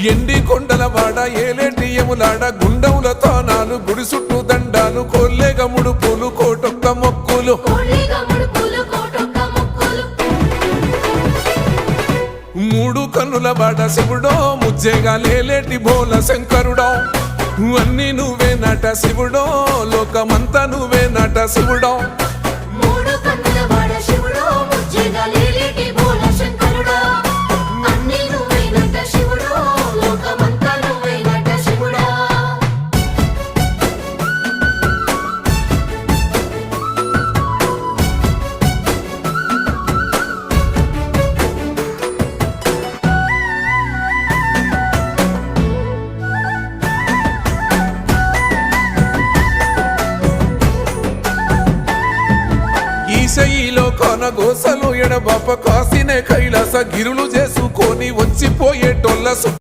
ఎండి కొండల వాడ ఏలేటి యములాడ గుండముల తానాలు గుడి చుట్టూ దండాలు కొల్లేగ ముడుపులు కోటొక్క మొక్కులు మూడు కన్నుల బాట శివుడో ముజ్జేగా లేలేటి బోల శంకరుడో అన్ని నువ్వే నట శివుడో లోకమంతా నువ్వే నట శివుడో ఈశయిలో కొన గోసలు ఎడబాప కాసినే కైలాస గిరులు చేసుకొని వచ్చిపోయేటోళ్ళ